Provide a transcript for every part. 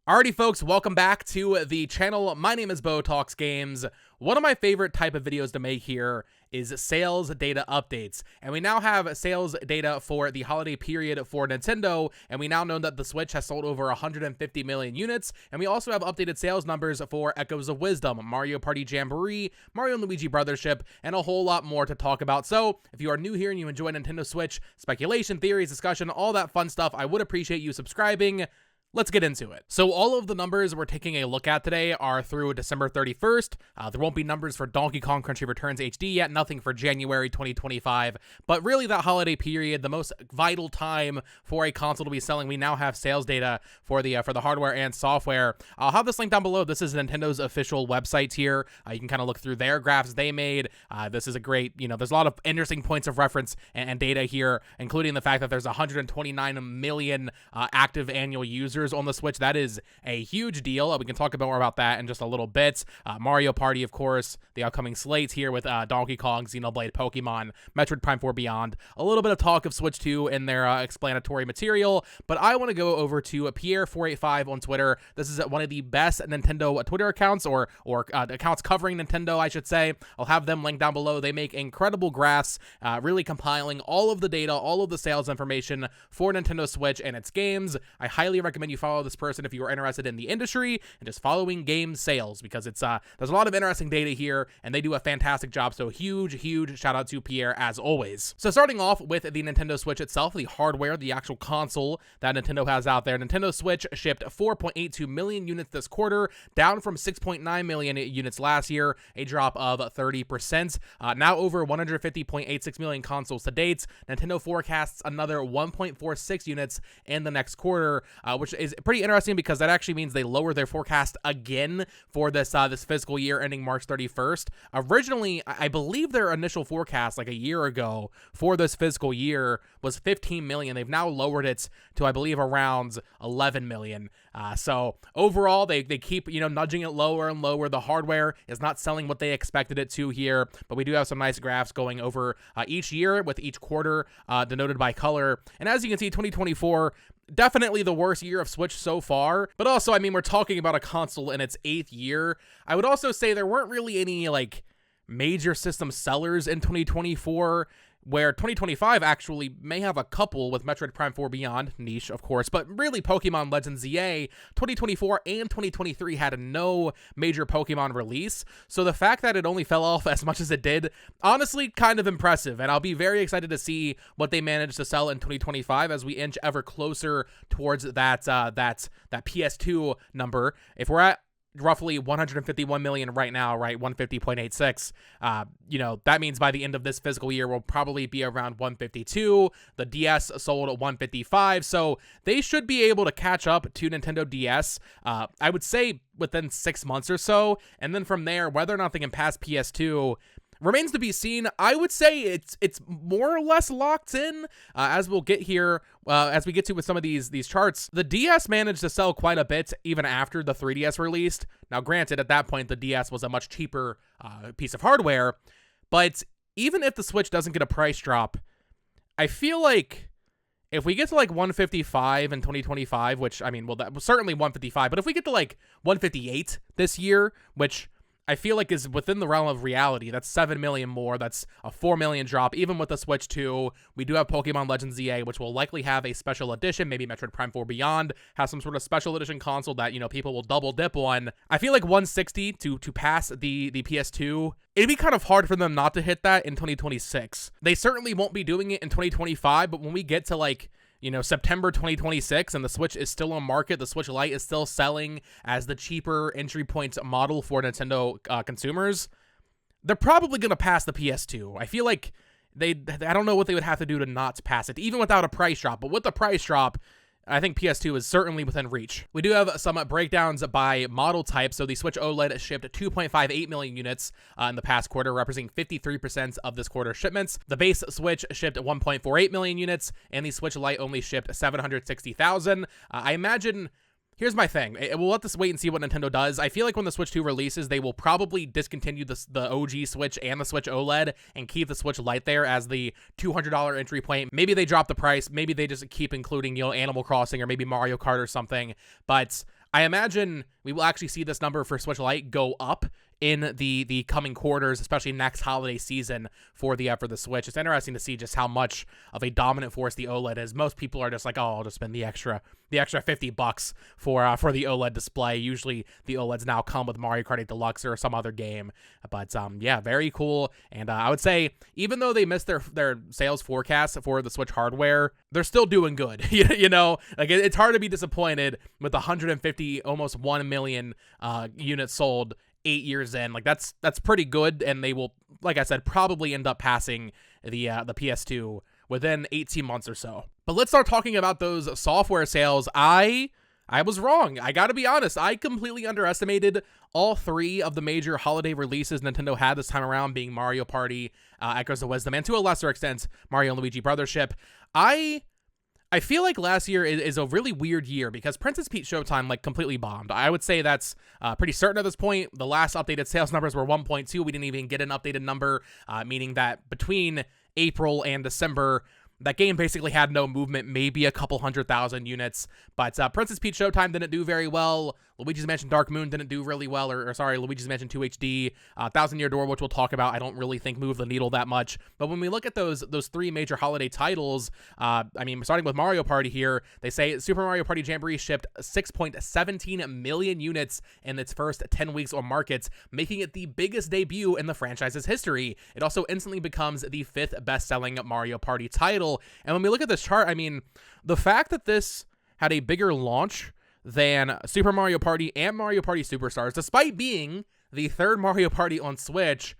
Alrighty folks, welcome back to the channel. My name is Bo Talks Games. One of my favorite type of videos to make here is sales data updates. And we now have sales data for the holiday period for Nintendo, and we now know that the Switch has sold over 150 million units, and we also have updated sales numbers for Echoes of Wisdom, Mario Party Jamboree, Mario & Luigi Brothership, and a whole lot more to talk about. So, if you are new here and you enjoy Nintendo Switch speculation, theories, discussion, all that fun stuff, I would appreciate you subscribing. Let's get into it. So all of the numbers we're taking a look at today are through December 31st. There won't be numbers for Donkey Kong Country Returns HD yet, nothing for January 2025. But really that holiday period, the most vital time for a console to be selling, we now have sales data for the hardware and software. I'll have this link down below. This is Nintendo's official website here. You can kind of look through their graphs they made. This is a great, there's a lot of interesting points of reference and data here, including the fact that there's 129 million active annual users on the Switch. That is a huge deal. We can talk more about that in just a little bit. Mario Party, of course, the upcoming slates here with Donkey Kong, Xenoblade, Pokemon, Metroid Prime 4 Beyond. A little bit of talk of Switch 2 in their explanatory material, but I want to go over to Pierre485 on Twitter. This is one of the best Nintendo Twitter accounts, or accounts covering Nintendo, I should say. I'll have them linked down below. They make incredible graphs, really compiling all of the data, all of the sales information for Nintendo Switch and its games. I highly recommend you follow this person if you are interested in the industry and just following game sales, because it's there's a lot of interesting data here and they do a fantastic job. So huge shout out to Pierre as always. So starting off with the Nintendo Switch itself, the hardware, the actual console that Nintendo has out there. Nintendo Switch shipped 4.82 million units this quarter, down from 6.9 million units last year, a drop of 30%. Now over 150.86 million consoles to date. Nintendo forecasts another 1.46 units in the next quarter, which is pretty interesting because that actually means they lowered their forecast again for this this fiscal year ending March 31st. Originally, I believe their initial forecast like a year ago for this fiscal year was 15 million. They've now lowered it to, I believe, around 11 million. So overall, they keep, nudging it lower and lower. The hardware is not selling what they expected it to here, but we do have some nice graphs going over each year with each quarter denoted by color. And as you can see, 2024, definitely the worst year of Switch so far, but also, we're talking about a console in its 8th year. I would also say there weren't really any, major system sellers in 2024, where 2025 actually may have a couple with Metroid Prime 4 Beyond, niche, of course, but really Pokemon Legends ZA, 2024 and 2023 had no major Pokemon release, so the fact that it only fell off as much as it did, honestly, kind of impressive, and I'll be very excited to see what they manage to sell in 2025 as we inch ever closer towards that PS2 number. If we're at roughly 151 million right now, right? 150.86. That means by the end of this fiscal year, we'll probably be around 152. The DS sold at 155, so they should be able to catch up to Nintendo DS, I would say within 6 months or so. And then from there, whether or not they can pass PS2 remains to be seen. I would say it's more or less locked in, as we'll get here, as we get to with some of these charts. The DS managed to sell quite a bit even after the 3DS released. Now, granted, at that point, the DS was a much cheaper piece of hardware, but even if the Switch doesn't get a price drop, I feel like if we get to 155 in 2025, which, that was certainly 155, but if we get to 158 this year, which I feel like is within the realm of reality, that's 7 million more. That's a 4 million drop, even with the Switch 2. We do have Pokemon Legends ZA, which will likely have a special edition. Maybe Metroid Prime 4 Beyond has some sort of special edition console that, people will double dip on. I feel like 160 to pass the PS2, it'd be kind of hard for them not to hit that in 2026. They certainly won't be doing it in 2025, but when we get to September 2026 and the Switch is still on market, the Switch Lite is still selling as the cheaper entry point model for Nintendo consumers, they're probably going to pass the PS2. I feel like I don't know what they would have to do to not pass it, even without a price drop, but with the price drop, I think PS2 is certainly within reach. We do have some breakdowns by model type. So the Switch OLED shipped 2.58 million units in the past quarter, representing 53% of this quarter's shipments. The base Switch shipped 1.48 million units, and the Switch Lite only shipped 760,000. I imagine Here's my thing. We'll let this wait and see what Nintendo does. I feel like when the Switch 2 releases, they will probably discontinue the OG Switch and the Switch OLED and keep the Switch Lite there as the $200 entry point. Maybe they drop the price. Maybe they just keep including, Animal Crossing or maybe Mario Kart or something. But I imagine we will actually see this number for Switch Lite go up in the coming quarters, especially next holiday season for the Switch. It's interesting to see just how much of a dominant force the OLED is. Most people are just like, oh, I'll just spend the extra $50 for the OLED display. Usually the OLEDs now come with Mario Kart 8 Deluxe or some other game. But yeah, very cool. And I would say even though they missed their sales forecast for the Switch hardware, they're still doing good. You know, like it's hard to be disappointed with 150, almost 1 million units sold 8 years in. Like that's pretty good, and they will, like I said, probably end up passing the PS2 within 18 months or so. But let's start talking about those software sales. I was wrong. I gotta be honest. I completely underestimated all 3 of the major holiday releases Nintendo had this time around, being Mario Party, Echoes of Wisdom, and to a lesser extent, Mario and Luigi Brothership. I feel like last year is a really weird year because Princess Peach Showtime like completely bombed. I would say that's pretty certain at this point. The last updated sales numbers were 1.2. We didn't even get an updated number, meaning that between April and December, that game basically had no movement, maybe a couple 100,000 units. But Princess Peach Showtime didn't do very well. Luigi's Mansion Dark Moon didn't do really well, or sorry, Luigi's Mansion 2 HD. Thousand Year Door, which we'll talk about, I don't really think moved the needle that much. But when we look at those 3 major holiday titles, I mean, starting with Mario Party here, they say Super Mario Party Jamboree shipped 6.17 million units in its first 10 weeks on markets, making it the biggest debut in the franchise's history. It also instantly becomes the 5th best-selling Mario Party title. And when we look at this chart, I mean, the fact that this had a bigger launch than Super Mario Party and Mario Party Superstars, despite being the 3rd Mario Party on Switch,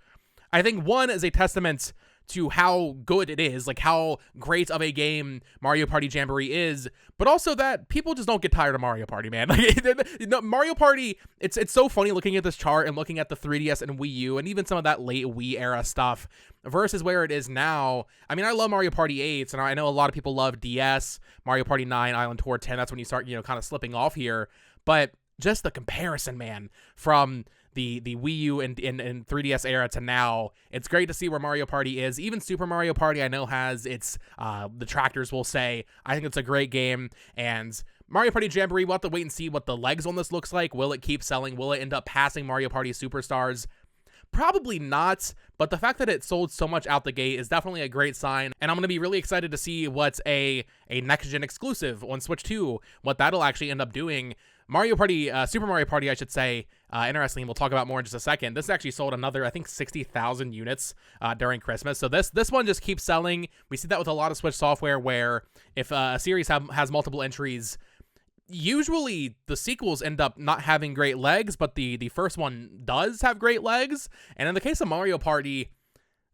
I think one is a testament to how good it is, like how great of a game Mario Party Jamboree is, but also that people just don't get tired of Mario Party, man. Like, Mario Party, it's so funny looking at this chart and looking at the 3DS and Wii U and even some of that late Wii era stuff versus where it is now. I mean, I love Mario Party 8, and I know a lot of people love DS, Mario Party 9, Island Tour 10. That's when you start, kind of slipping off here. But just the comparison, man, from the Wii U and 3DS era to now, it's great to see where Mario Party is. Even Super Mario Party, I know, has its detractors will say. I think it's a great game, and Mario Party Jamboree, we'll have to wait and see what the legs on this looks like. Will it keep selling? Will it end up passing Mario Party Superstars? Probably not, but the fact that it sold so much out the gate is definitely a great sign, and I'm going to be really excited to see what's a next-gen exclusive on Switch 2, what that'll actually end up doing. Mario Party, Super Mario Party, I should say, interestingly, we'll talk about more in just a second. This actually sold another, I think, 60,000 units during Christmas. So this one just keeps selling. We see that with a lot of Switch software where if a series has multiple entries, usually the sequels end up not having great legs, but the first one does have great legs. And in the case of Mario Party,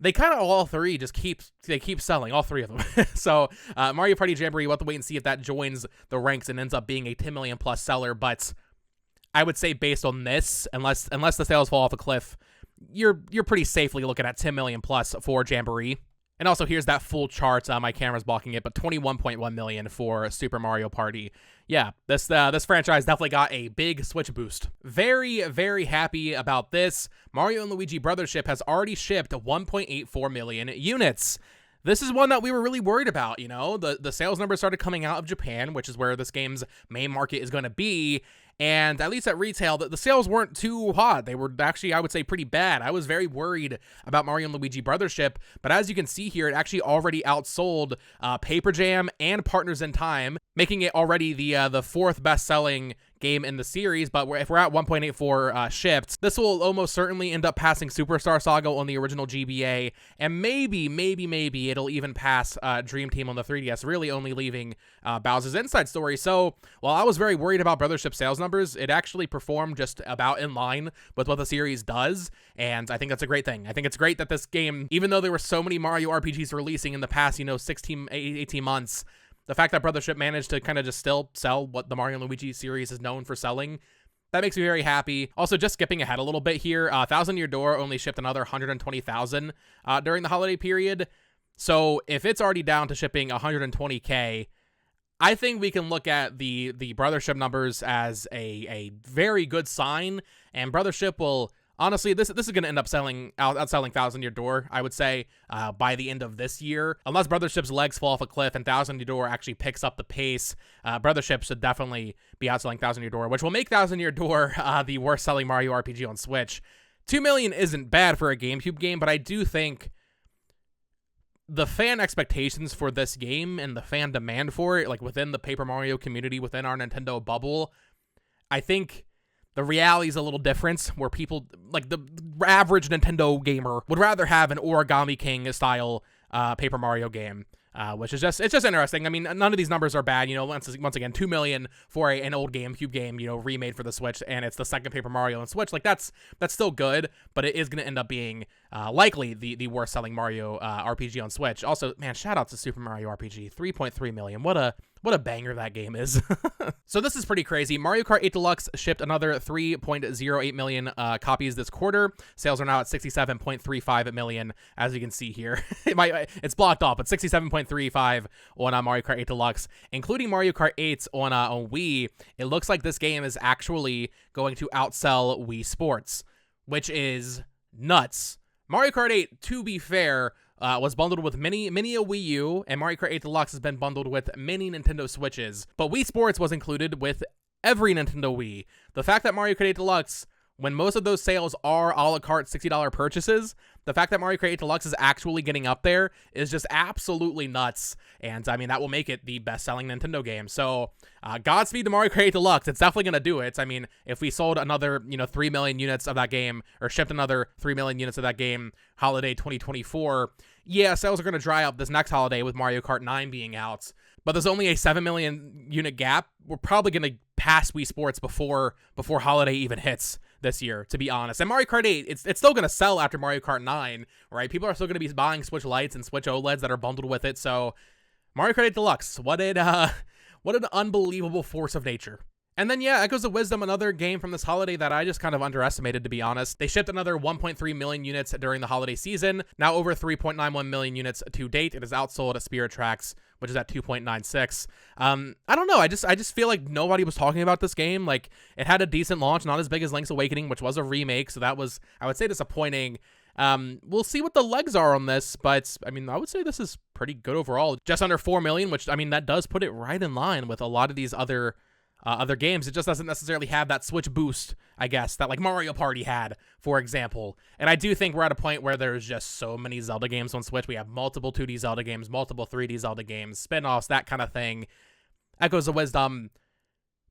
they kind of all 3 just keep selling, all 3 of them. So Mario Party Jamboree, we'll have to wait and see if that joins the ranks and ends up being a 10 million plus seller. But I would say based on this, unless the sales fall off a cliff, you're pretty safely looking at 10 million plus for Jamboree. And also, here's that full chart. My camera's blocking it, but 21.1 million for Super Mario Party. Yeah, this franchise definitely got a big Switch boost. Very, very happy about this. Mario and Luigi Brothership has already shipped 1.84 million units. This is one that we were really worried about, The sales numbers started coming out of Japan, which is where this game's main market is going to be. And at least at retail, the sales weren't too hot. They were actually, I would say, pretty bad. I was very worried about Mario and Luigi Brothership, but as you can see here, it actually already outsold Paper Jam and Partners in Time, making it already the 4th best-selling game in the series. But if we're at 1.84 shipped, this will almost certainly end up passing Superstar Saga on the original GBA, and maybe it'll even pass Dream Team on the 3DS, really only leaving Bowser's Inside Story. So while I was very worried about Brothership sales numbers, it actually performed just about in line with what the series does, and I think that's a great thing. I think it's great that this game, even though there were so many Mario RPGs releasing in the past, 16, 18 months, the fact that Brothership managed to kind of just still sell what the Mario and Luigi series is known for selling, that makes me very happy. Also, just skipping ahead a little bit here, Thousand Year Door only shipped another 120,000 during the holiday period, so if it's already down to shipping 120K, I think we can look at the Brothership numbers as a very good sign, and Brothership will Honestly, this is going to end up outselling Thousand Year Door, I would say, by the end of this year. Unless Brothership's legs fall off a cliff and Thousand Year Door actually picks up the pace, Brothership should definitely be outselling Thousand Year Door, which will make Thousand Year Door the worst-selling Mario RPG on Switch. 2 million isn't bad for a GameCube game, but I do think the fan expectations for this game and the fan demand for it, like within the Paper Mario community, within our Nintendo bubble, I think the reality is a little different, where people, like the average Nintendo gamer, would rather have an Origami King style Paper Mario game, which is it's just interesting. I mean, none of these numbers are bad. You know, once again, 2 million for an old GameCube game, you know, remade for the Switch, and it's the second Paper Mario on Switch. Like that's still good, but it is going to end up being likely the worst selling Mario RPG on Switch. Also, man, shout out to Super Mario RPG, 3.3 million. What a banger that game is. So this is pretty crazy. Mario Kart 8 Deluxe shipped another 3.08 million copies this quarter. Sales are now at 67.35 million, as you can see here. It's blocked off, but 67.35 on Mario Kart 8 Deluxe, including Mario Kart 8 on Wii. It looks like this game is actually going to outsell Wii Sports, which is nuts. Mario Kart 8, to be fair, was bundled with many a Wii U, and Mario Kart 8 Deluxe has been bundled with many Nintendo Switches, but Wii Sports was included with every Nintendo Wii. The fact that Mario Kart 8 Deluxe, when most of those sales are a la carte $60 purchases, the fact that Mario Kart 8 Deluxe is actually getting up there is just absolutely nuts, and I mean, that will make it the best-selling Nintendo game. So, Godspeed to Mario Kart 8 Deluxe. It's definitely going to do it. I mean, if we sold another, 3 million units of that game, or shipped another 3 million units of that game holiday 2024, yeah, sales are going to dry up this next holiday with Mario Kart 9 being out, but there's only a 7 million unit gap. We're probably going to pass Wii Sports before holiday even hits this year, to be honest. And Mario Kart 8, it's still going to sell after Mario Kart 9, right? People are still going to be buying Switch Lites and Switch OLEDs that are bundled with it. So Mario Kart 8 Deluxe, what an unbelievable force of nature. And then, yeah, Echoes of Wisdom, another game from this holiday that I just kind of underestimated, to be honest. They shipped another 1.3 million units during the holiday season, now over 3.91 million units to date. It is outsold at Spirit Tracks, which is at 2.96. I don't know, I just feel like nobody was talking about this game. Like, it had a decent launch, not as big as Link's Awakening, which was a remake, so that was, I would say, disappointing. We'll see what the legs are on this, but I mean, I would say this is pretty good overall. Just under 4 million, which, I mean, that does put it right in line with a lot of these other games. It just doesn't necessarily have that Switch boost, I guess, that like Mario Party had, for example. And I do think we're at a point where there's just so many Zelda games on Switch. We have multiple 2D Zelda games, multiple 3D Zelda games, spin-offs, that kind of thing. Echoes of Wisdom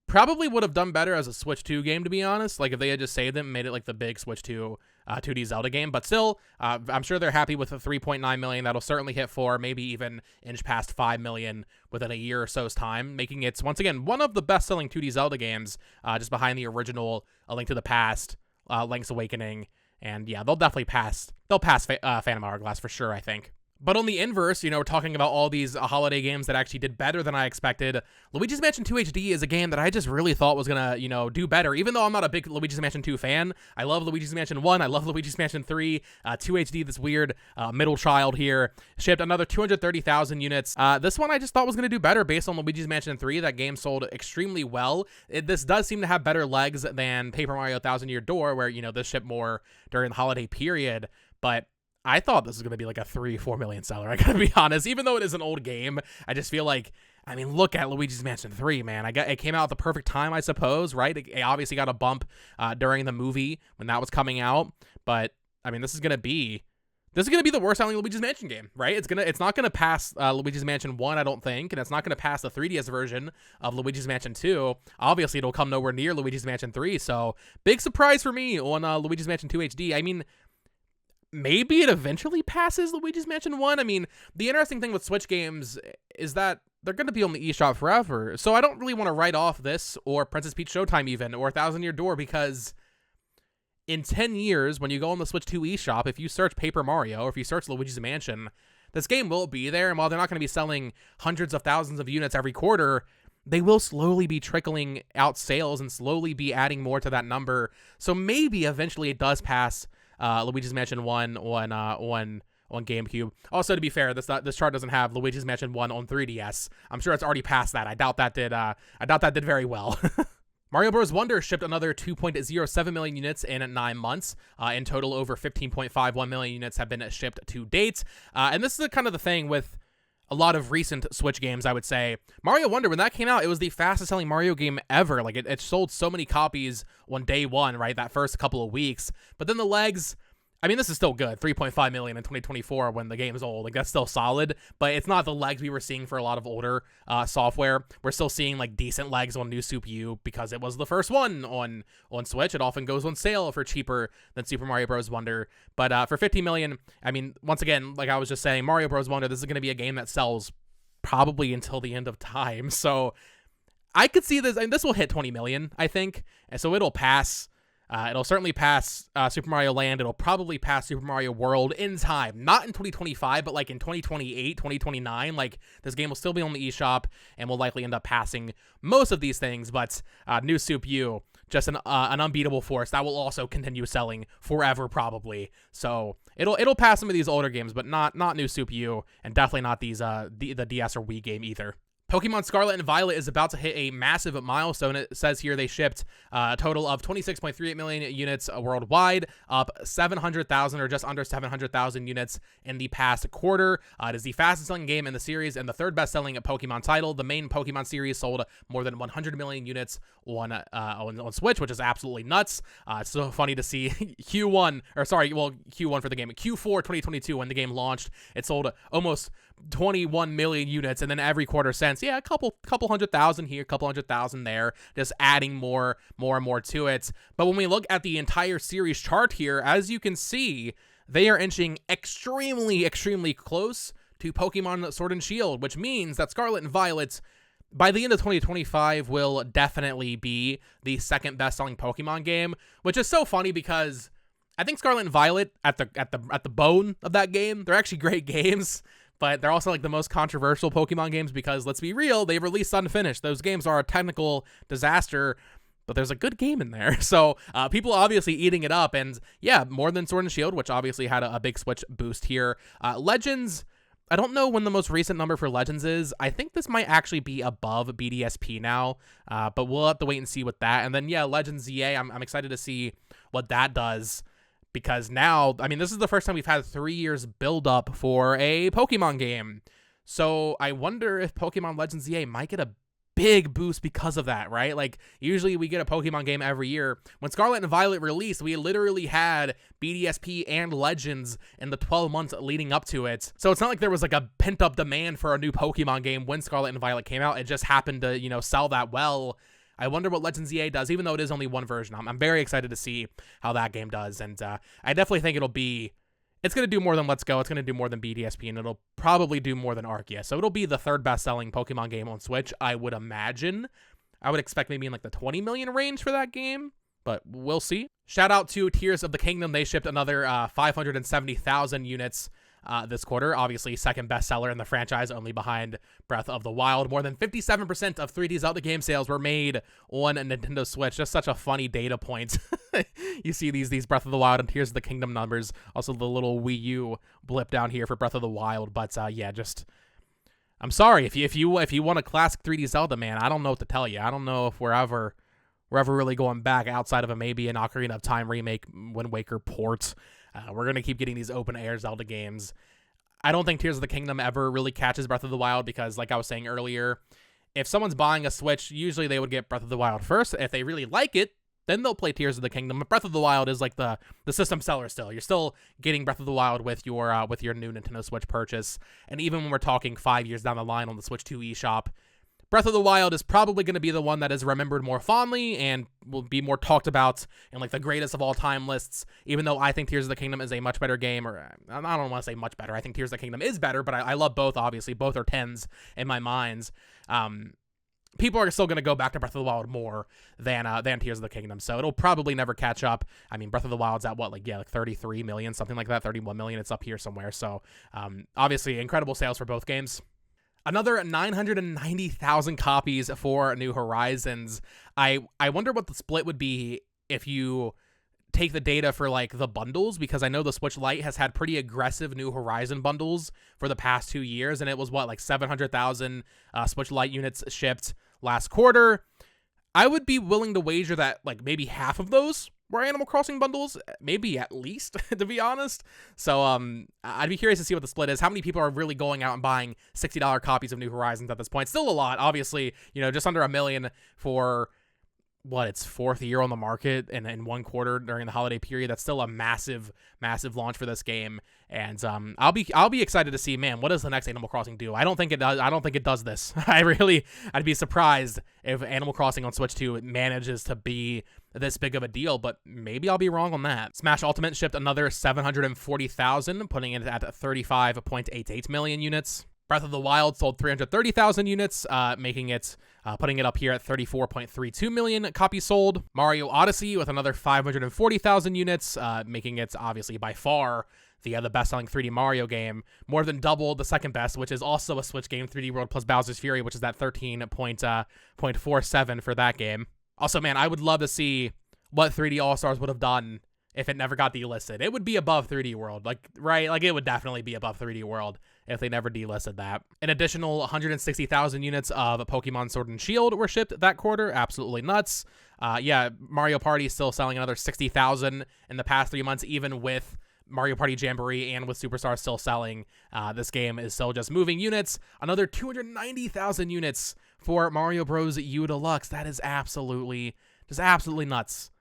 probably would have done better as a Switch 2 game, to be honest. Like, if they had just saved it and made it like the big Switch 2 2D Zelda game. But still, I'm sure they're happy with the 3.9 million. That'll certainly hit 4, maybe even inch past 5 million within a year or so's time, making it, once again, one of the best-selling 2D Zelda games, just behind the original A Link to the Past, Link's Awakening. And yeah, they'll pass Phantom Hourglass for sure, I think. But on the inverse, we're talking about all these holiday games that actually did better than I expected. Luigi's Mansion 2 HD is a game that I just really thought was going to, do better. Even though I'm not a big Luigi's Mansion 2 fan, I love Luigi's Mansion 1. I love Luigi's Mansion 3. 2 HD, this weird middle child here, shipped another 230,000 units. This one I just thought was going to do better based on Luigi's Mansion 3. That game sold extremely well. This does seem to have better legs than Paper Mario Thousand Year Door, where, this shipped more during the holiday period. But I thought this was going to be like a 3-4 million seller, I gotta be honest. Even though it is an old game, I just feel like, I mean, look at Luigi's Mansion 3, man. It came out at the perfect time, I suppose, right? It obviously got a bump during the movie when that was coming out. But, I mean, this is going to be the worst selling Luigi's Mansion game, right? It's not going to pass Luigi's Mansion 1, I don't think, and it's not going to pass the 3DS version of Luigi's Mansion 2. Obviously, it'll come nowhere near Luigi's Mansion 3, so big surprise for me on Luigi's Mansion 2 HD. I mean, maybe it eventually passes Luigi's Mansion 1. I mean, the interesting thing with Switch games is that they're going to be on the eShop forever. So I don't really want to write off this or Princess Peach Showtime even, or Thousand Year Door, because in 10 years, when you go on the Switch 2 eShop, if you search Paper Mario or if you search Luigi's Mansion, this game will be there. And while they're not going to be selling hundreds of thousands of units every quarter, they will slowly be trickling out sales and slowly be adding more to that number. So maybe eventually it does pass Luigi's Mansion 1 on GameCube. Also, to be fair, this chart doesn't have Luigi's Mansion 1 on 3DS. I'm sure it's already past that. I doubt that did very well. Mario Bros. Wonder shipped another 2.07 million units in 9 months. In total, over 15.51 million units have been shipped to date. And this is kind of the thing with a lot of recent Switch games, I would say. Mario Wonder, when that came out, it was the fastest selling Mario game ever. Like, it sold so many copies on day one, right? That first couple of weeks. But then the legs, I mean, this is still good. 3.5 million in 2024 when the game is old. Like, that's still solid, but it's not the legs we were seeing for a lot of older software. We're still seeing, like, decent legs on New Soup U because it was the first one on Switch. It often goes on sale for cheaper than Super Mario Bros. Wonder. But for 50 million, I mean, once again, like I was just saying, Mario Bros. Wonder, this is going to be a game that sells probably until the end of time. So I could see this, and this will hit 20 million, I think. And so it'll pass. It'll certainly pass Super Mario Land. It'll probably pass Super Mario World in time. Not in 2025, but like in 2028, 2029. Like, this game will still be on the eShop and will likely end up passing most of these things. But New Soup U, just an unbeatable force that will also continue selling forever, probably. So it'll pass some of these older games, but not New Soup U, and definitely not these the DS or Wii game either. Pokemon Scarlet and Violet is about to hit a massive milestone. It says here they shipped a total of 26.38 million units worldwide, up 700,000 or just under 700,000 units in the past quarter. It is the fastest selling game in the series and the third best selling Pokemon title. The main Pokemon series sold more than 100 million units on Switch, which is absolutely nuts. It's so funny to see Q1 for the game. Q4 2022, when the game launched, it sold almost 21 million units, and then every quarter since, a couple 100,000 here, couple 100,000 there, just adding more and more to it. But when we look at the entire series chart here, as you can see, they are inching extremely close to Pokemon Sword and Shield, which means that Scarlet and Violet, by the end of 2025, will definitely be the second best-selling Pokemon game, which is so funny because I think Scarlet and Violet, at the bone of that game, they're actually great games. But they're also like the most controversial Pokemon games because, let's be real, they released unfinished. Those games are a technical disaster, but there's a good game in there. So people obviously eating it up. And yeah, more than Sword and Shield, which obviously had a big Switch boost here. Legends, I don't know when the most recent number for Legends is. I think this might actually be above BDSP now, but we'll have to wait and see with that. And then, yeah, Legends ZA, I'm excited to see what that does. Because now, I mean, this is the first time we've had 3 years build up for a Pokemon game. So I wonder if Pokemon Legends ZA might get a big boost because of that, right? Like, usually we get a Pokemon game every year. When Scarlet and Violet released, we literally had BDSP and Legends in the 12 months leading up to it. So it's not like there was like a pent-up demand for a new Pokemon game when Scarlet and Violet came out. It just happened to, sell that well. I wonder what Legends EA does, even though it is only one version. I'm very excited to see how that game does, and I definitely think it's going to do more than Let's Go, it's going to do more than BDSP, and it'll probably do more than Arceus. So it'll be the third best-selling Pokemon game on Switch, I would imagine. I would expect maybe in like the 20 million range for that game, but we'll see. Shout out to Tears of the Kingdom. They shipped another 570,000 units this quarter. Obviously, second bestseller in the franchise, only behind Breath of the Wild. More than 57% of 3D Zelda game sales were made on a Nintendo Switch. Just such a funny data point. You see these Breath of the Wild and Tears of the Kingdom numbers. Also, the little Wii U blip down here for Breath of the Wild. But yeah, just I'm sorry if you want a classic 3D Zelda, man. I don't know what to tell you. I don't know if we're ever really going back outside of maybe an Ocarina of Time remake, Wind Waker port. We're going to keep getting these open air Zelda games. I don't think Tears of the Kingdom ever really catches Breath of the Wild because, like I was saying earlier, if someone's buying a Switch, usually they would get Breath of the Wild first. If they really like it, then they'll play Tears of the Kingdom. But Breath of the Wild is like the system seller still. You're still getting Breath of the Wild with your new Nintendo Switch purchase. And even when we're talking 5 years down the line on the Switch 2 eShop, Breath of the Wild is probably going to be the one that is remembered more fondly and will be more talked about in like the greatest of all time lists, even though I think Tears of the Kingdom is a much better game, or I don't want to say much better. I think Tears of the Kingdom is better, but I love both, obviously. Both are 10s in my minds. People are still going to go back to Breath of the Wild more than Tears of the Kingdom, so it'll probably never catch up. I mean, Breath of the Wild's at like 33 million, something like that, 31 million. It's up here somewhere. So obviously incredible sales for both games. Another 990,000 copies for New Horizons. I wonder what the split would be if you take the data for like the bundles, because I know the Switch Lite has had pretty aggressive New Horizon bundles for the past 2 years, and it was like 700,000 Switch Lite units shipped last quarter. I would be willing to wager that like maybe half of those were Animal Crossing bundles, maybe at least, to be honest. So I'd be curious to see what the split is. How many people are really going out and buying $60 copies of New Horizons at this point? Still a lot, obviously, just under 1 million for what, its 4th year on the market and in 1 quarter during the holiday period. That's still a massive launch for this game. And I'll be excited to see, man, what does the next Animal Crossing do? I don't think it does this. I'd be surprised if Animal Crossing on Switch 2 manages to be this big of a deal, but maybe I'll be wrong on that. Smash Ultimate shipped another 740,000, putting it at 35.88 million units. Breath of the Wild sold 330,000 units, putting it up here at 34.32 million copies sold. Mario Odyssey with another 540,000 units, making it obviously by far the best-selling 3D Mario game, more than double the second best, which is also a Switch game, 3D World plus Bowser's Fury, which is at 13.47 for that game. Also, man, I would love to see what 3D All-Stars would have done if it never got delisted. It would be above 3D World, right? Like, it would definitely be above 3D World if they never delisted that. An additional 160,000 units of Pokemon Sword and Shield were shipped that quarter. Absolutely nuts. Mario Party is still selling another 60,000 in the past 3 months, even with Mario Party Jamboree and with Superstar still selling. This game is still just moving units. Another 290,000 units for Mario Bros. U Deluxe. That is absolutely nuts.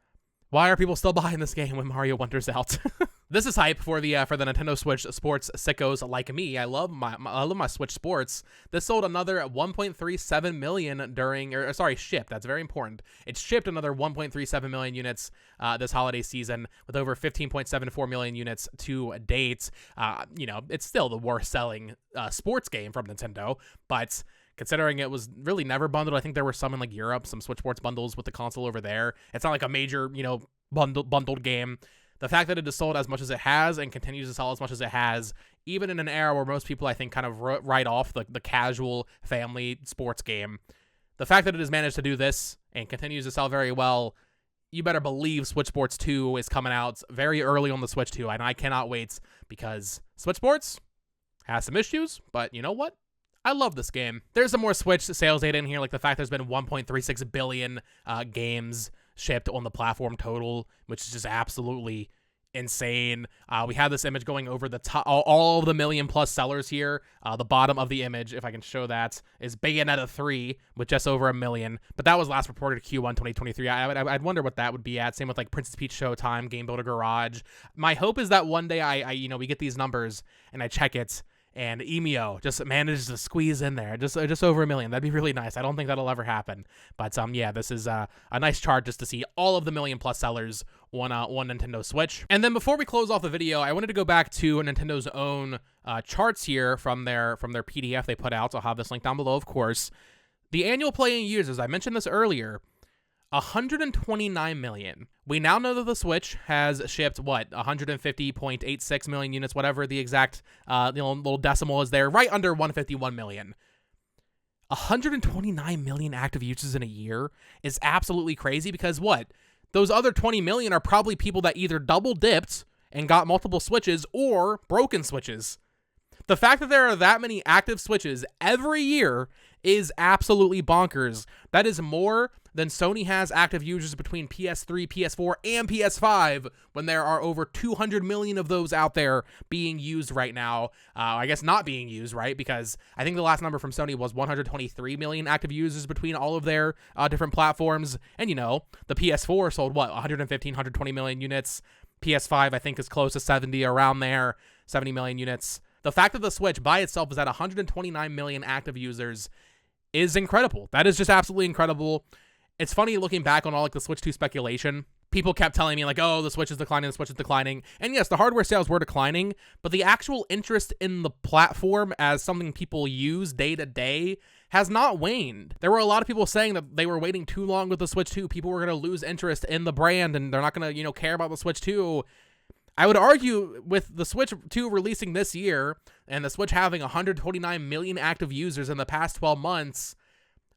Why are people still buying this game when Mario Wonder's out? This is hype for the Nintendo Switch sports sickos like me. I love my Switch sports. This sold another 1.37 million shipped. That's very important. It shipped another 1.37 million units this holiday season, with over 15.74 million units to date. It's still the worst selling sports game from Nintendo, but considering it was really never bundled, I think there were some in like Europe, some Switch Sports bundles with the console over there. It's not like a major, bundled game. The fact that it has sold as much as it has and continues to sell as much as it has, even in an era where most people, I think, kind of write off the casual family sports game, the fact that it has managed to do this and continues to sell very well, you better believe Switch Sports 2 is coming out very early on the Switch 2, and I cannot wait, because Switch Sports has some issues, but you know what? I love this game. There's some more Switch sales data in here, like the fact there's been 1.36 billion games shipped on the platform total, which is just absolutely insane. We have this image going over the top, all of the million-plus sellers here. The bottom of the image, if I can show that, is Bayonetta 3 with just over 1 million, but that was last reported Q1 2023. I'd wonder what that would be at. Same with like Princess Peach Showtime, Game Builder Garage. My hope is that one day we get these numbers and I check it, and Emio just manages to squeeze in there, just over 1 million. That'd be really nice. I don't think that'll ever happen. But this is a nice chart just to see all of the million-plus sellers on Nintendo Switch. And then before we close off the video, I wanted to go back to Nintendo's own charts here from their PDF they put out. I'll have this link down below, of course. The annual playing users, I mentioned this earlier, 129 million. We now know that the Switch has shipped, 150.86 million units, whatever the exact little decimal is there, right under 151 million. 129 million active users in a year is absolutely crazy, because those other 20 million are probably people that either double dipped and got multiple Switches or broken Switches. The fact that there are that many active Switches every year is absolutely bonkers. That is more than Sony has active users between PS3, PS4, and PS5, when there are over 200 million of those out there being used right now. I guess not being used, right? Because I think the last number from Sony was 123 million active users between all of their different platforms. And, the PS4 sold, 115, 120 million units. PS5, I think, is close to 70, around there, 70 million units. The fact that the Switch by itself is at 129 million active users is incredible. That is just absolutely incredible. It's funny looking back on all the Switch 2 speculation. People kept telling me the Switch is declining, the Switch is declining. And yes, the hardware sales were declining, but the actual interest in the platform as something people use day to day has not waned. There were a lot of people saying that they were waiting too long with the Switch 2. People were going to lose interest in the brand and they're not going to, care about the Switch 2. I would argue with the Switch 2 releasing this year and the Switch having 129 million active users in the past 12 months,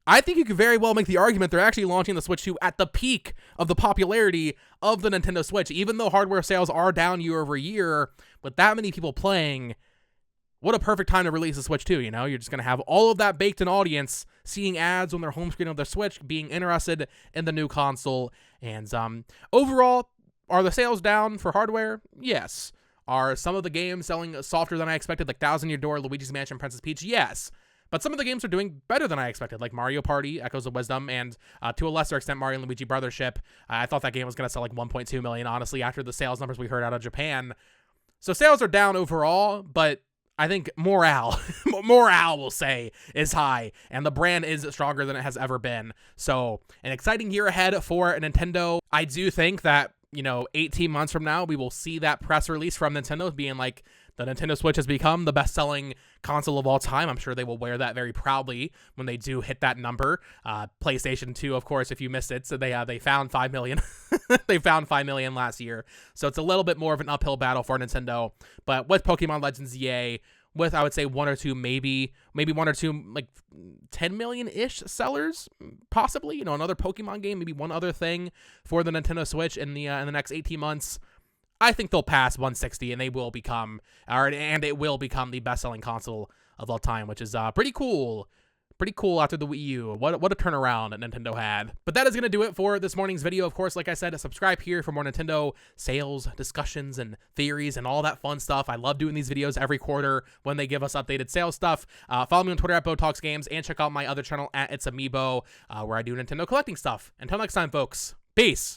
I think you could very well make the argument they're actually launching the Switch 2 at the peak of the popularity of the Nintendo Switch. Even though hardware sales are down year over year, with that many people playing, what a perfect time to release the Switch 2, you know? You're just going to have all of that baked-in audience seeing ads on their home screen of their Switch, being interested in the new console. And overall, are the sales down for hardware? Yes. Are some of the games selling softer than I expected, like Thousand Year Door, Luigi's Mansion, Princess Peach? Yes. But some of the games are doing better than I expected, like Mario Party, Echoes of Wisdom, and to a lesser extent, Mario and Luigi Brothership. I thought that game was going to sell like 1.2 million, honestly, after the sales numbers we heard out of Japan. So sales are down overall, but I think morale, we'll say, is high, and the brand is stronger than it has ever been. So an exciting year ahead for Nintendo. I do think that, 18 months from now, we will see that press release from Nintendo being like, the Nintendo Switch has become the best-selling console of all time. I'm sure they will wear that very proudly when they do hit that number. PlayStation 2, of course, if you missed it, so they found 5 million. They found 5 million last year. So it's a little bit more of an uphill battle for Nintendo. But with Pokemon Legends EA, with, I would say, one or two, maybe one or two, like 10 million-ish sellers, possibly. Another Pokemon game, maybe one other thing for the Nintendo Switch in the next 18 months. I think they'll pass 160, and it will become the best-selling console of all time, which is pretty cool. Pretty cool after the Wii U. What a turnaround that Nintendo had. But that is going to do it for this morning's video. Of course, like I said, subscribe here for more Nintendo sales, discussions, and theories, and all that fun stuff. I love doing these videos every quarter when they give us updated sales stuff. Follow me on Twitter at BoTalksGames, and check out my other channel at It's Amiibo, where I do Nintendo collecting stuff. Until next time, folks. Peace.